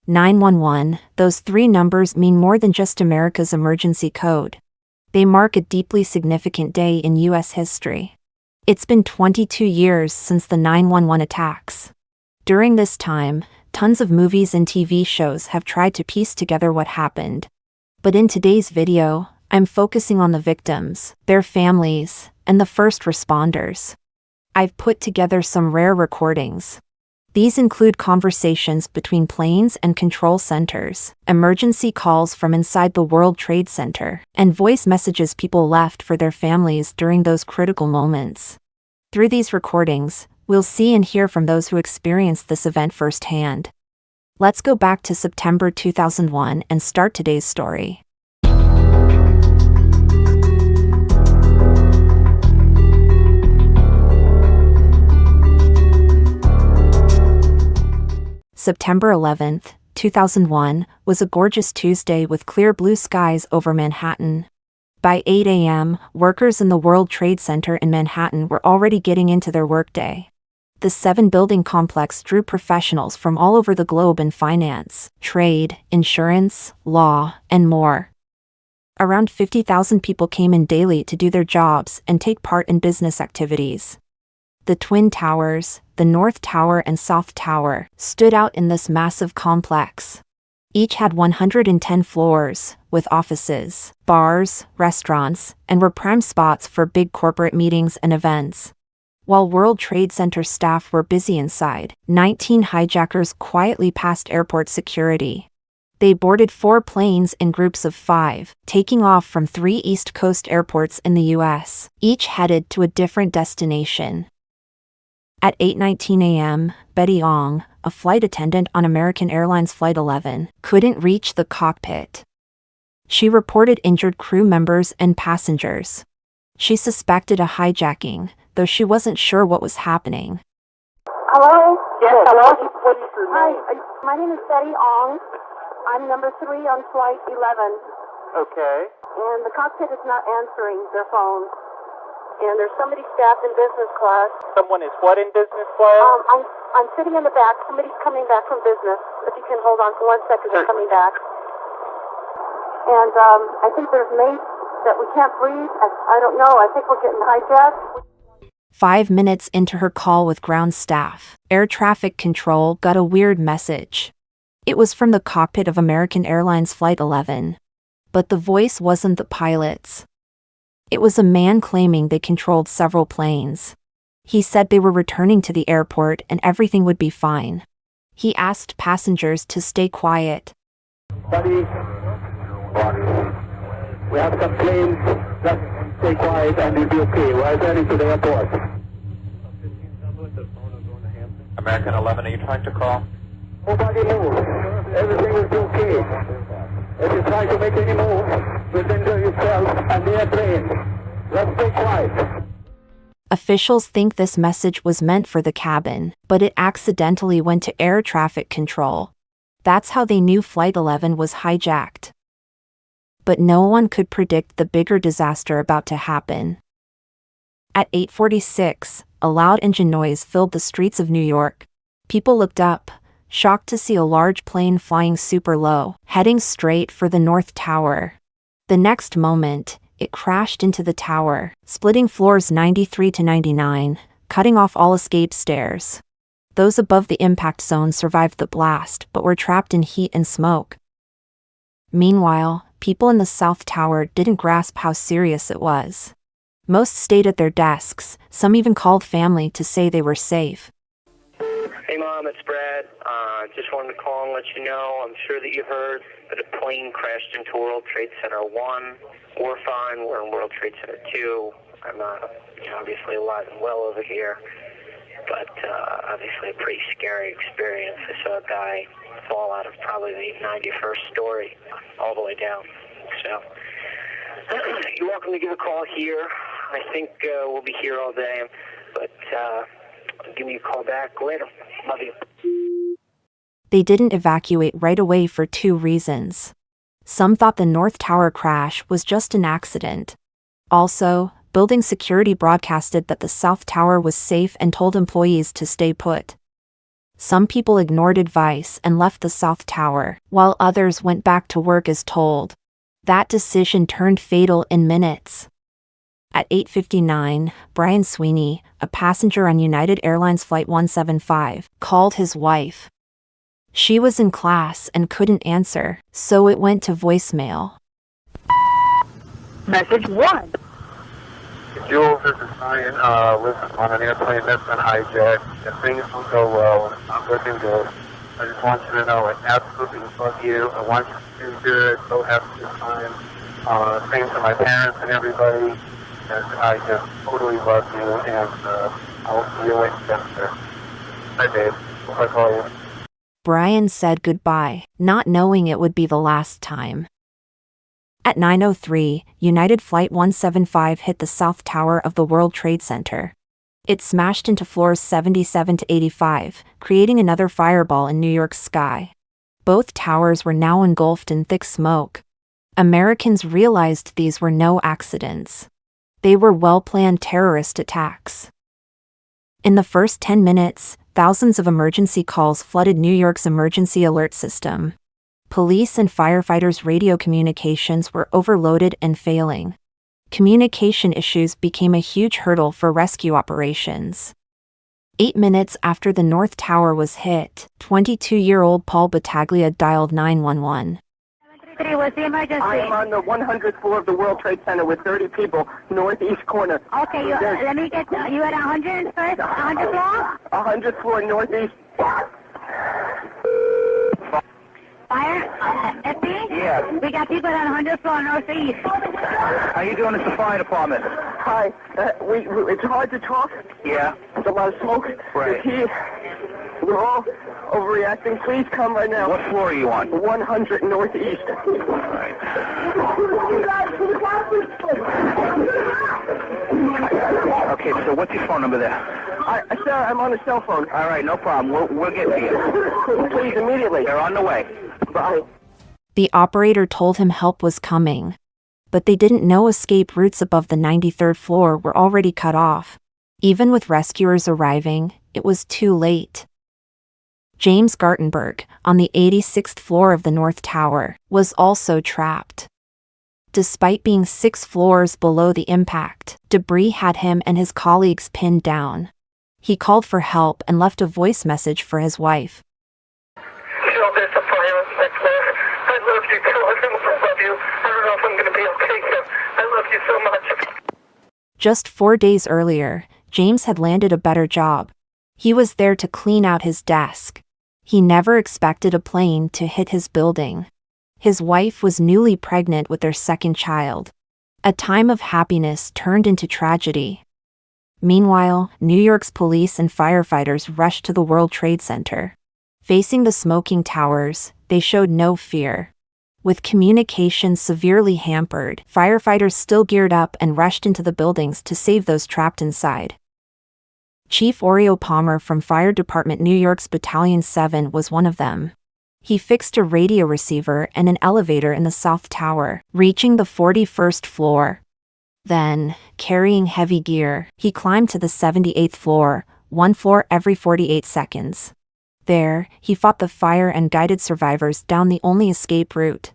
911, those three numbers mean more than just America's emergency code. They mark a deeply significant day in U.S. history. It's been 22 years since the 911 attacks. During this time, tons of movies and TV shows have tried to piece together what happened. But in today's video, I'm focusing on the victims, their families, and the first responders. I've put together some rare recordings. These include conversations between planes and control centers, emergency calls from inside the World Trade Center, and voice messages people left for their families during those critical moments. Through these recordings, we'll see and hear from those who experienced this event firsthand. Let's go back to September 2001 and start today's story. September 11, 2001, was a gorgeous Tuesday with clear blue skies over Manhattan. By 8 a.m., workers in the World Trade Center in Manhattan were already getting into their workday. The 7-building complex drew professionals from all over the globe in finance, trade, insurance, law, and more. Around 50,000 people came in daily to do their jobs and take part in business activities. The Twin Towers, the North Tower and South Tower, stood out in this massive complex. Each had 110 floors, with offices, bars, restaurants, and were prime spots for big corporate meetings and events. While World Trade Center staff were busy inside, 19 hijackers quietly passed airport security. They boarded 4 planes in groups of 5, taking off from 3 East Coast airports in the U.S., each headed to a different destination. At 8:19 a.m., Betty Ong, a flight attendant on American Airlines Flight 11, couldn't reach the cockpit. She reported injured crew members and passengers. She suspected a hijacking, though she wasn't sure what was happening. Hello? Yes, hello? What is your Hi, name? my name is Betty Ong. I'm number 3 on Flight 11. Okay. And the cockpit is not answering their phone. And there's somebody staffed in business class. Someone is what in business class? I'm sitting in the back. Somebody's coming back from business. If you can hold on for 1 second, they're coming back. And I think there's mates that we can't breathe. I don't know. I think we're getting hijacked. 5 minutes into her call with ground staff, air traffic control got a weird message. It was from the cockpit of American Airlines Flight 11. But the voice wasn't the pilot's. It was a man claiming they controlled several planes. He said they were returning to the airport and everything would be fine. He asked passengers to stay quiet. Buddy, we have some planes. Just stay quiet and you'll be okay. We're heading to the airport. American 11, are you trying to call? Nobody move. Everything will be okay. If you try to make any move, you'll injure yourself and the airplane. Let's stay quiet. Officials think this message was meant for the cabin, but it accidentally went to air traffic control. That's how they knew Flight 11 was hijacked. But no one could predict the bigger disaster about to happen. At 8:46, a loud engine noise filled the streets of New York. People looked up, shocked to see a large plane flying super low, heading straight for the North Tower. The next moment, it crashed into the tower, splitting floors 93 to 99, cutting off all escape stairs. Those above the impact zone survived the blast but were trapped in heat and smoke. Meanwhile, people in the South Tower didn't grasp how serious it was. Most stayed at their desks, some even called family to say they were safe. Hey Mom, it's Brad. Just wanted to call and let you know, I'm sure that you heard that a plane crashed into World Trade Center 1. We're fine, we're in World Trade Center 2. I'm obviously alive and well over here, but obviously a pretty scary experience. I saw a guy fall out of probably the 91st story all the way down. So, you're welcome to give a call here. I think we'll be here all day, but give me a call back later. Love you. They didn't evacuate right away for 2 reasons. Some thought the North Tower crash was just an accident. Also, building security broadcasted that the South Tower was safe and told employees to stay put. Some people ignored advice and left the South Tower, while others went back to work as told. That decision turned fatal in minutes. At 8:59, Brian Sweeney, a passenger on United Airlines Flight 175, called his wife. She was in class and couldn't answer, so it went to voicemail. Message 1. Jules, this is Brian. Listen, on an airplane that's been hijacked, and things don't go well, it's not looking good. I just want you to know I absolutely love you. I want you to do good, so have a good time. Same to my parents and everybody. And I just totally love you, and I'll see you later. Hi, babe. Hope I call you. Brian said goodbye, not knowing it would be the last time. At 9:03, United Flight 175 hit the South Tower of the World Trade Center. It smashed into floors 77 to 85, creating another fireball in New York's sky. Both towers were now engulfed in thick smoke. Americans realized these were no accidents. They were well-planned terrorist attacks. In the first 10 minutes, thousands of emergency calls flooded New York's emergency alert system. Police and firefighters' radio communications were overloaded and failing. Communication issues became a huge hurdle for rescue operations. 8 minutes after the North Tower was hit, 22-year-old Paul Battaglia dialed 911. What's the emergency? I am on the 100th floor of the World Trade Center with 30 people, northeast corner. Okay, let me get you at 100 first, 100 floor? 100th floor northeast. Fire? FB? Yeah. We got people at 100 floor northeast. How you doing? It's the fire department. Hi. It's hard to talk. Yeah. There's a lot of smoke. Right. We're all overreacting. Please come right now. What floor are you on? 100 northeast. Right. Okay, so what's your phone number there? Sir, I'm on a cell phone. All right, no problem. We'll get to you. Please, immediately. They're on the way. Bye. The operator told him help was coming. But they didn't know escape routes above the 93rd floor were already cut off. Even with rescuers arriving, it was too late. James Gartenberg, on the 86th floor of the North Tower, was also trapped. Despite being 6 floors below the impact, debris had him and his colleagues pinned down. He called for help and left a voice message for his wife. Jill, there's a fire on my floor. I love you, Jill. I love you. I don't know if I'm going to be okay here. I love you so much. Just 4 days earlier, James had landed a better job. He was there to clean out his desk. He never expected a plane to hit his building. His wife was newly pregnant with their second child. A time of happiness turned into tragedy. Meanwhile, New York's police and firefighters rushed to the World Trade Center. Facing the smoking towers, they showed no fear. With communication severely hampered, firefighters still geared up and rushed into the buildings to save those trapped inside. Chief Oreo Palmer from Fire Department New York's Battalion 7 was one of them. He fixed a radio receiver and an elevator in the South Tower, reaching the 41st floor. Then, carrying heavy gear, he climbed to the 78th floor, 1 floor every 48 seconds. There, he fought the fire and guided survivors down the only escape route.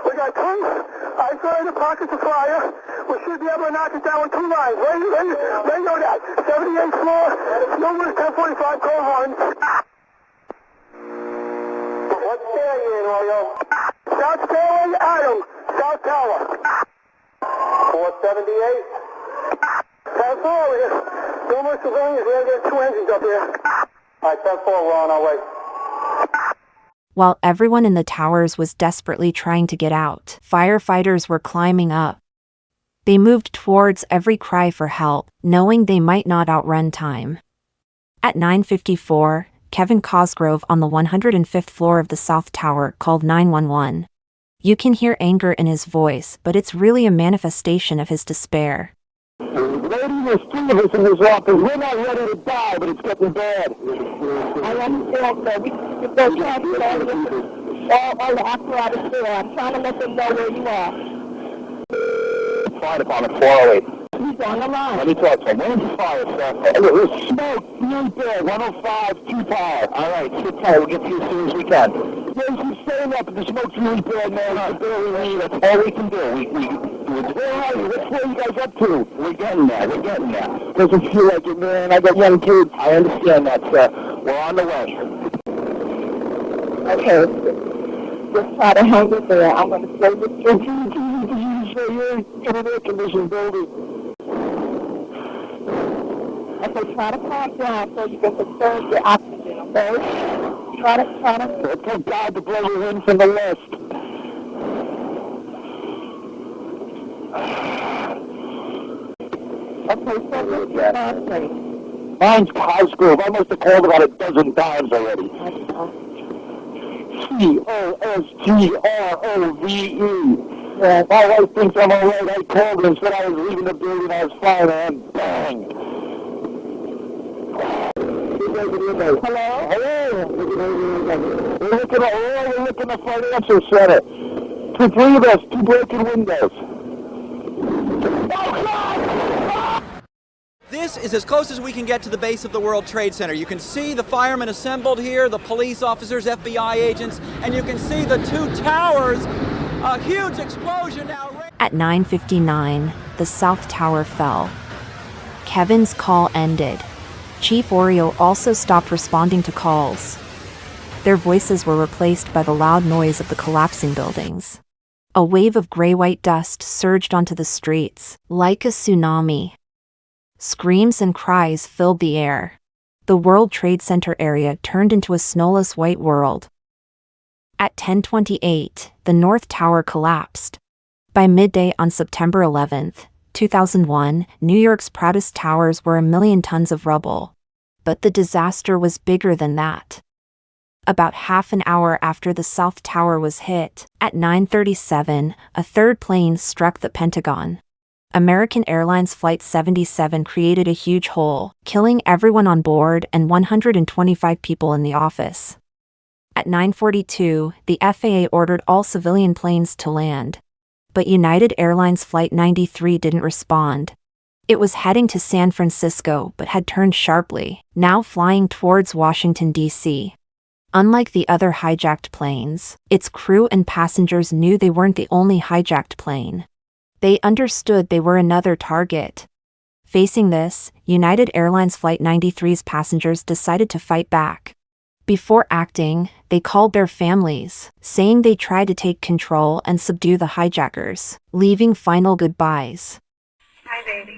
We got 2 isolated pockets of fire. We should be able to knock it down with 2 lines. Radio that. 78th floor, numerous 1045, call horns. What stair you in, Oreo? South stairway, Adam. South Tower. 478. South floor, we got numerous civilians. We have to get 2 engines up here. All right, 10-4, we're on our way. While everyone in the towers was desperately trying to get out, firefighters were climbing up. They moved towards every cry for help, knowing they might not outrun time. At 9:54, Kevin Cosgrove on the 105th floor of the South Tower called 911. You can hear anger in his voice, but it's really a manifestation of his despair. Lady, there's 3 of us in this office. We're not ready to die, but it's getting bad. I understand, sir. They're transferring all the apparatus there. I'm trying to let them know where you are. Fire Department, 408. Let me talk to him. Where's the fire, sir? Hey, look, there's smoke right there, 105 All right, sit tight. We'll get to you as soon as we can. There's some staying up, and the smoke's really bad, man. It's barely leave. That's all we can do. Where are you? Where are you guys up to? We're getting there. Doesn't feel like it, man. I got young kids. I understand that, sir. We're on the way. Okay. Just try to hang it there. I'm going to say this to You're in an air-conditioned building. Okay, try to calm down so you can conserve your oxygen, okay? Try to. Thank God the blow you in from the west. Okay, so what's your last name? Mine's Cosgrove. I must have called about a dozen times already. Cosgrove. Yeah, my wife thinks I'm all right. I called her and said I was leaving the building. I was fine, and bang. Hello? Hello. We're looking at the financial center. 3 of us, 2 broken windows. This is as close as we can get to the base of the World Trade Center. You can see the firemen assembled here, the police officers, FBI agents, and you can see the 2 towers. A huge explosion now. At 9:59, the South Tower fell. Kevin's call ended. Chief Oreo also stopped responding to calls. Their voices were replaced by the loud noise of the collapsing buildings. A wave of gray-white dust surged onto the streets, like a tsunami. Screams and cries filled the air. The World Trade Center area turned into a snowless white world. At 10:28, the North Tower collapsed. By midday on September 11, 2001, New York's proudest towers were 1 million tons of rubble. But the disaster was bigger than that. About half an hour after the South Tower was hit, at 9:37, a third plane struck the Pentagon. American Airlines Flight 77 created a huge hole, killing everyone on board and 125 people in the office. At 9:42, the FAA ordered all civilian planes to land. But United Airlines Flight 93 didn't respond. It was heading to San Francisco but had turned sharply, now flying towards Washington, D.C. Unlike the other hijacked planes, its crew and passengers knew they weren't the only hijacked plane. They understood they were another target. Facing this, United Airlines Flight 93's passengers decided to fight back. Before acting, they called their families, saying they tried to take control and subdue the hijackers, leaving final goodbyes. Hi, baby.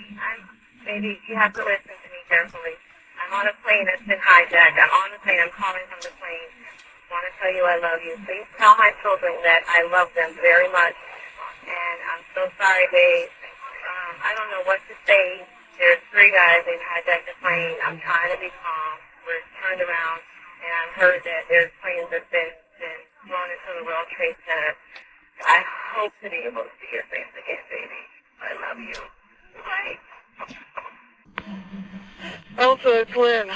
Baby, you have to listen to me carefully. I'm on a plane that's been hijacked. I'm on the plane. I'm calling from the plane. I want to tell you I love you. Please tell my children that I love them very much. And I'm so sorry, babe. I don't know what to say. There's 3 guys. They've hijacked the plane. I'm trying to be calm. We're turned around. And I've heard that there's planes that's been thrown into the World Trade Center. I hope to be able to see your face again, baby. I love you. Bye. Elsa, it's Lynn.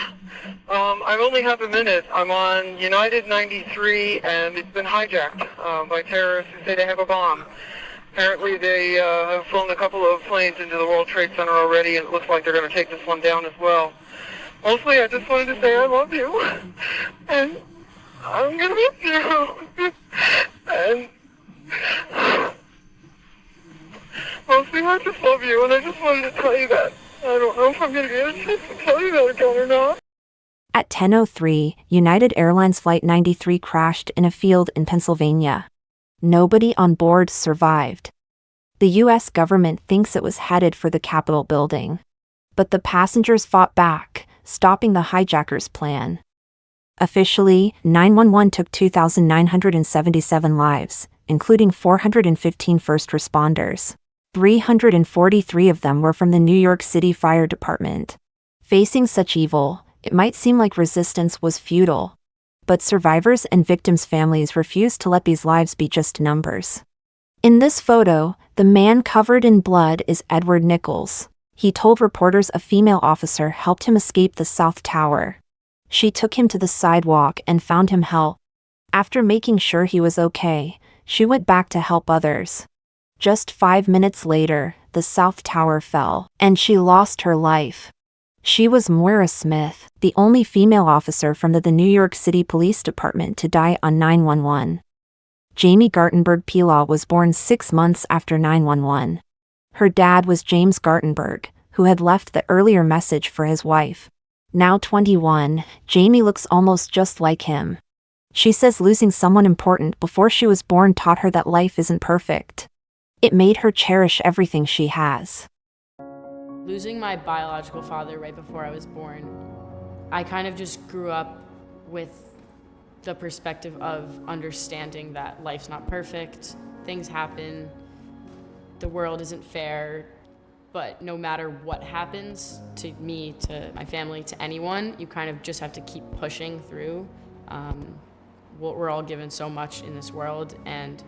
I only have a minute. I'm on United 93, and it's been hijacked by terrorists who say they have a bomb. Apparently they have flown a couple of planes into the World Trade Center already, and it looks like they're going to take this one down as well. Mostly, I just wanted to say I love you, and I'm going to miss you. And mostly, I just love you, and I just wanted to tell you that. I don't know if I'm going to get a chance to tell you that again or not. At 10:03, United Airlines Flight 93 crashed in a field in Pennsylvania. Nobody on board survived. The U.S. government thinks it was headed for the Capitol building. But the passengers fought back, stopping the hijackers' plan. Officially, 911 took 2,977 lives, including 415 first responders. 343 of them were from the New York City Fire Department. Facing such evil, it might seem like resistance was futile. But survivors and victims' families refused to let these lives be just numbers. In this photo, the man covered in blood is Edward Nichols. He told reporters a female officer helped him escape the South Tower. She took him to the sidewalk and found him help. After making sure he was okay, she went back to help others. Just 5 minutes later, the the South Tower fell, and she lost her life. She was Moira Smith, the only female officer from the New York City Police Department to die on 911. Jamie Gartenberg Pilaw was born 6 months after 911. Her dad was James Gartenberg, who had left the earlier message for his wife. Now 21, Jamie looks almost just like him. She says losing someone important before she was born taught her that life isn't perfect. It made her cherish everything she has. Losing my biological father right before I was born, I kind of just grew up with the perspective of understanding that life's not perfect, things happen, the world isn't fair, but no matter what happens to me, to my family, to anyone, you kind of just have to keep pushing through. We're all given so much in this world, and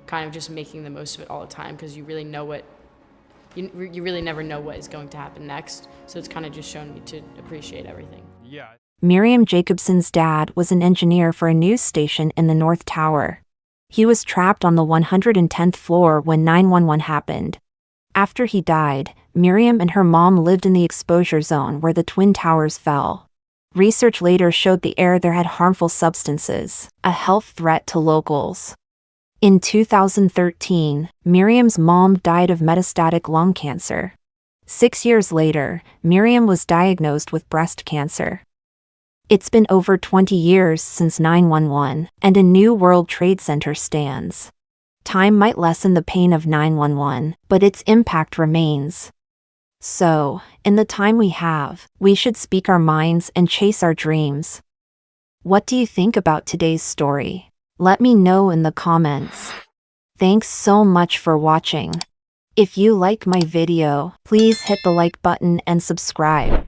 kind of just making the most of it all the time, because you really know what you really never know what is going to happen next. So it's kind of just shown me to appreciate everything. Yeah. Miriam Jacobson's dad was an engineer for a news station in the North Tower. He was trapped on the 110th floor when 911 happened. After he died, Miriam and her mom lived in the exposure zone where the Twin Towers fell. Research later showed the air there had harmful substances, a health threat to locals. In 2013, Miriam's mom died of metastatic lung cancer. 6 years later, Miriam was diagnosed with breast cancer. It's been over 20 years since 911, and a new World Trade Center stands. Time might lessen the pain of 911, but its impact remains. So, in the time we have, we should speak our minds and chase our dreams. What do you think about today's story? Let me know in the comments. Thanks so much for watching. If you like my video, please hit the like button and subscribe.